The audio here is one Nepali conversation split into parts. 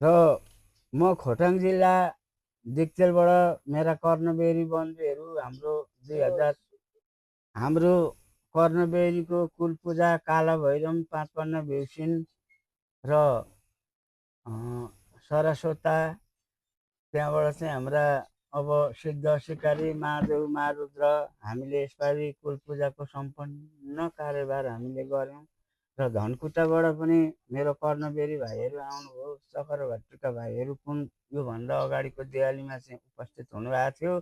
र म खोटाङ जिल्ला दिक्तेलबाट मेरा कर्णबेरी बन्धुहरू हाम्रो कर्णबेरीको कुल पूजा काला भैरम पाँचपन्न भ्युसिन र सरस्वता त्यहाँबाट चाहिँ हाम्रा अब सिद्ध सिकारी महादेव महारुद्र हामीले यसपालि कुल पूजाको सम्पन्न कार्यभार हामीले गऱ्यौँ र धनकुटाबाट पनि मेरो कर्णबेरी भाइहरू आउनुभयो चक्रभट्टीका भाइहरू कुन योभन्दा अगाडिको दिवालीमा चाहिँ उपस्थित हुनुभएको थियो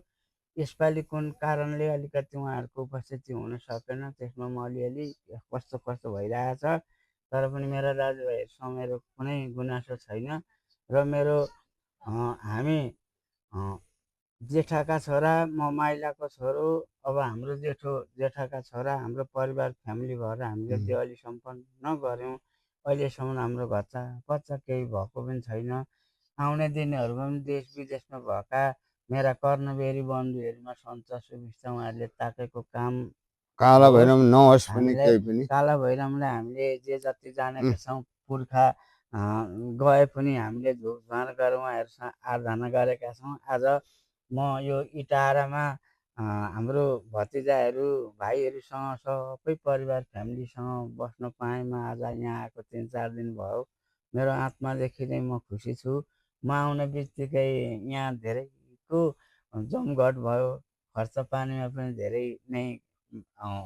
यसपालि कुन कारणले अलिकति उहाँहरूको उपस्थिति हुन सकेन त्यसमा म अलिअलि कस्तो कस्तो भइरहेछ तर पनि मेरा दाजुभाइहरूसँग मेरो कुनै गुनासो छैन र मेरो हामी जेठाका छोरा म माइलाको छोरो अब हाम्रो जेठाका छोरा हाम्रो परिवार फ्यामिली भएर हामीले दिवाली सम्पन्न गऱ्यौँ अहिलेसम्म हाम्रो घच्चा पच्चा केही भएको पनि छैन आउने दिनहरूमा पनि देश विदेशमा भएका मेरा कर्णबेरी बन्धुहरूमा सन्चो सुविस्ता उहाँहरूले ताकेको काम काला भैरम नहोस् पनि केही पनि काला भैरमलाई हामीले जे जति जानेका छौँ पुर्खा गए पनि हामीले धुपझार गरेर उहाँहरूसँग आराधना गरेका छौँ आज म यो इटारामा हाम्रो भतिजाहरू भाइहरूसँग सबै परिवार फ्यामिलीसँग बस्न पाएँ म आज यहाँ आएको 3-4 दिन भयो मेरो आत्मादेखि नै म खुसी छु म आउने बित्तिकै यहाँ धेरैको जमघट भयो खर्च पानीमा पनि धेरै नै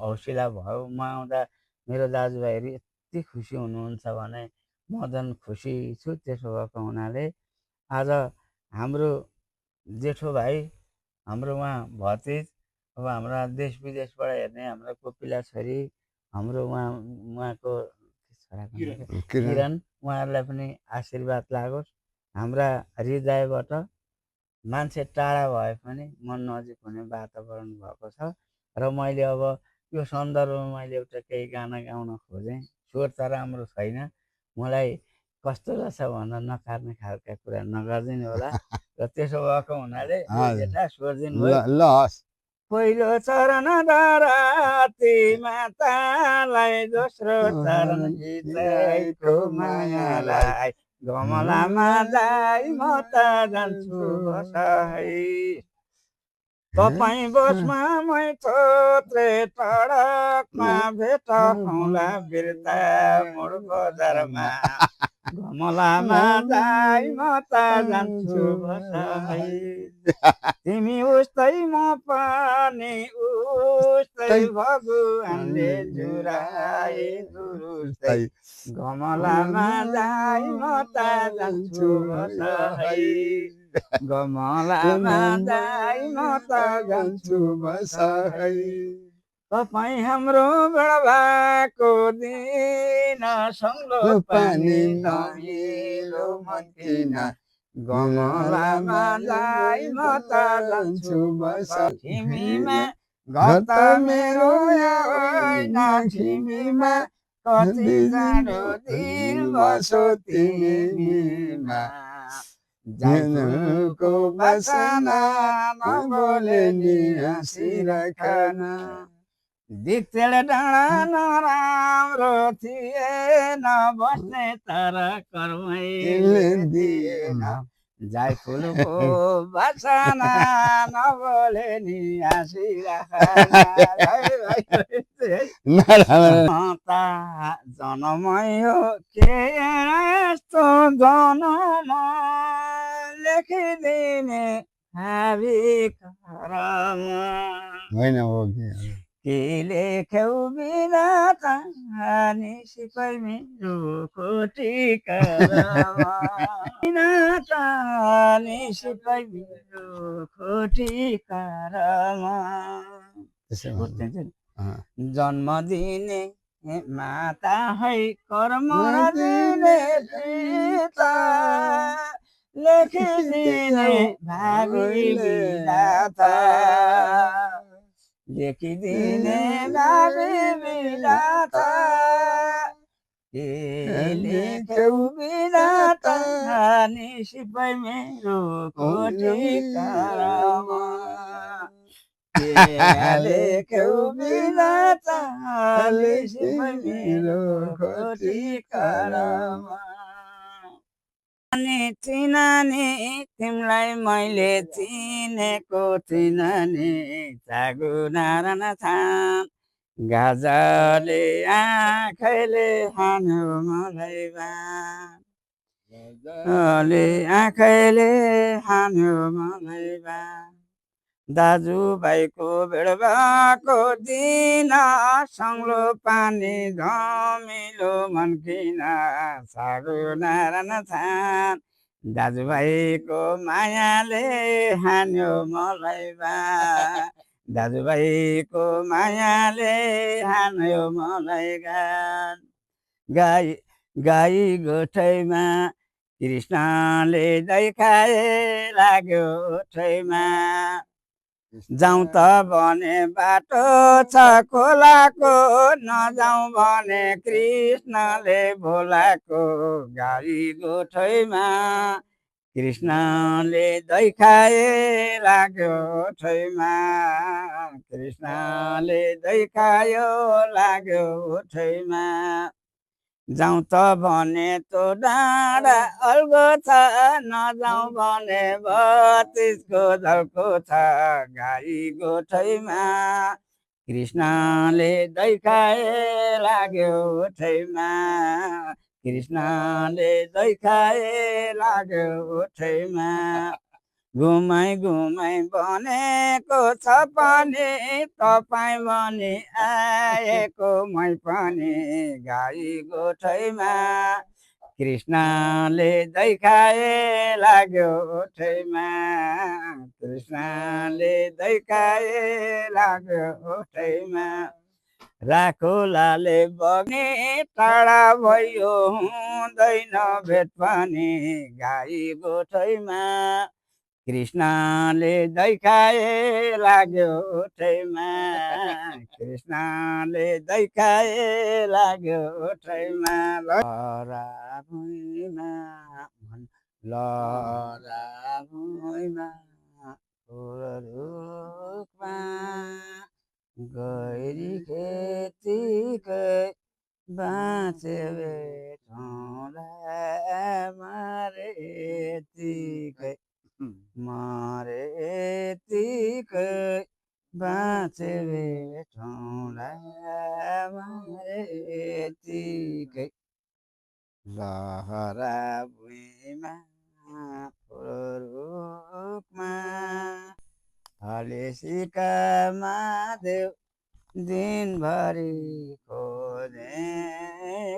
हौसला भयो म आउँदा मेरो दाजुभाइहरू यति खुसी हुनुहुन्छ भने म झन् खुसी छु त्यसो भएको हुनाले आज हाम्रो जेठो भाइ हाम्रो उहाँ भतिज अब हाम्रा देश विदेशबाट हेर्ने हाम्रो कोपिला छोरी हाम्रो उहाँको किरण उहाँहरूलाई पनि आशीर्वाद लागोस् हाम्रा हृदयबाट मान्छे टाढा भए पनि मन नजिक हुने वातावरण भएको छ र मैले अब यो सन्दर्भमा मैले एउटा केही गाना गाउन खोजेँ स्वर त राम्रो छैन मलाई कस्तो रहेछ भनेर नकार्ने खालका कुरा नगरिदिनु होला र त्यसो भएको हुनाले जेठा स्वर दिनुभयो पहिलो चरण धरती मातालाई दोस्रो चरण हृदयको मायालाई गमलामा जाई म त जान्छु बसाई तपाईँ बसमा मै थोत्रे टडकमा भेट हौला बिर्ता मोड बजारमा गमलामा जाई म त जान्छु बसाई तिमी उस्तै म पनि उस्तै भगवानले जुराए दुरुस्तै गमलामा जाई म त जान्छु बसाई गमलामा जाई म त जान्छु बसाई तपाईँ हाम्रो बेडा भएको दिन सङ्लो पानी नमिलो मन किन गमलामा जाई म त जान्छु बसाई तिमीमा घर त मेरो होइन तिमीमा कति जाडो दिन बसो तिमीमा जानुको बसना नबोले नि हाँसिरहन दिक्तेल डाँडा नराम्रो थिएन बस्ने तर कर्मैले दिएन जाइफुलको बसना नबोले नि हाँसिरहन जनमै हो के यस्तो जनम लेखिदिने भावी होइन हो के लेख्यौ विधाता निसिपै मेरो खोटीका विधाता निसिपै मेरो खोटीका जन्म दिने माता है कर्म दिने पिता लेखिदिने भावी विधाता लेखिदिने भावी विधाता लेख्यौ विधाता निसिपै मेरो खोटीका लेख्यौ विधाता निसिपै मेरो खोटीका अनि चिनानी तिमीलाई मैले चिनेको थिइन नि चागुनाराना छाम गाजाले आँखैले हान्यो मलाई बाण गाजाले आँखैले हान्यो मलाई बाण दाजुभाइको भेडबाको दिन सङ्लो पानी धमिलो मनकिन सागुनारान छान दाजुभाइको मायाले हान्यो मलाई बाण दाजुभाइको मायाले हान्यो मलाई गान गाई गाई गोठैमा कृष्णले देखाए लाग्यो ओठैमा जाउँ त भने बाटो छ खोलाको नजाउँ भने कृष्णले बोलाको गाई गोठैमा कृष्णले देखाए लाग्यो ओठैमा कृष्णले देखायो लाग्यो ओठैमा जाउँ त भने तो डाँडा अल्गो छ नजाउँ भने बत्तिसको झल्को छ गाई गोठैमा कृष्णले देखाए लाग्यो ओठैमा कृष्णले देखाए लाग्यो ओठैमा घुमाइ घुमाइ बनेको छ पनि तपाईँ पनि आएको मै पनि गाई गोठैमा कृष्णले देखाए लाग्यो ओठैमा कृष्णले देखाए लाग्यो ओठैमा राखोलाले बग्ने टाढा भयो हुँदैन भेट पनि गाई गोठैमा कृष्णले देखाए लाग्यो ओठैमा कृष्णले देखाए लाग्यो ओठैमा लहरा भुइँमा लहरा भुइँमा रुखमा गैरी खेतीकै बाँचे बेठौँलाई मरेतीकै मरेतीकै बाँचे बेठौँलाई मरेतीकै लहरा भुइँमा रुखमा हलेसिकामा देऊ दिनभरि खोजे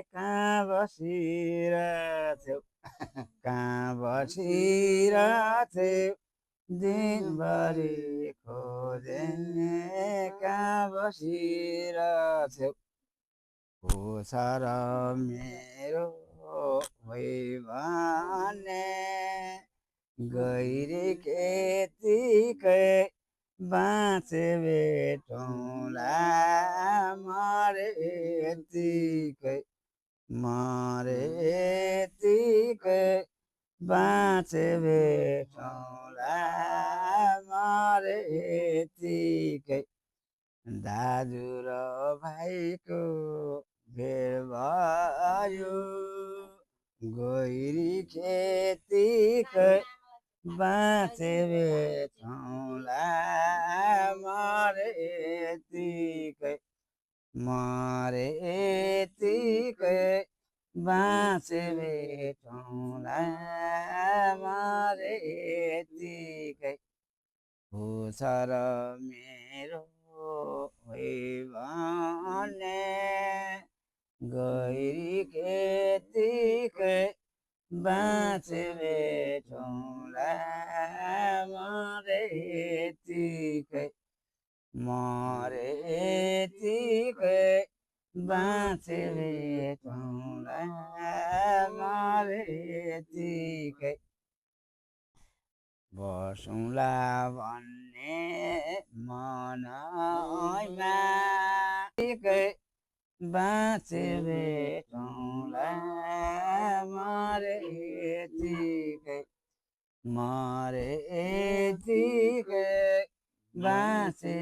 कहाँ बसिरहेथ्यौ कहाँ बसिरहेथ्यौ दिनभरि खोजे कहाँ बसिरहेथ्यौ हो छ र मेरो होइ भने गैरी खेतीकै बाँचे बेठौँलाई मरेतीकै मरेतीकै बाँचे बेठौँलाई मरेतीकै दाजु र भाइको भेट भयो गैरी खेतीकै बाँचे बेठौँलाई मरेतीकै मरेतीकै बाँचे बेठौँलाई मरेतीकै हो छ र मेरो होइ भने गैरी खेतीकै बाँचे बेठौँलाई मरेतीकै मरेतीकै बाँचे बेठौँलाई मरेतीकै बसौँला भन्ने मनैमा बाँचे बेठौँलाई मरेतीकै मरेतीकै बाँचे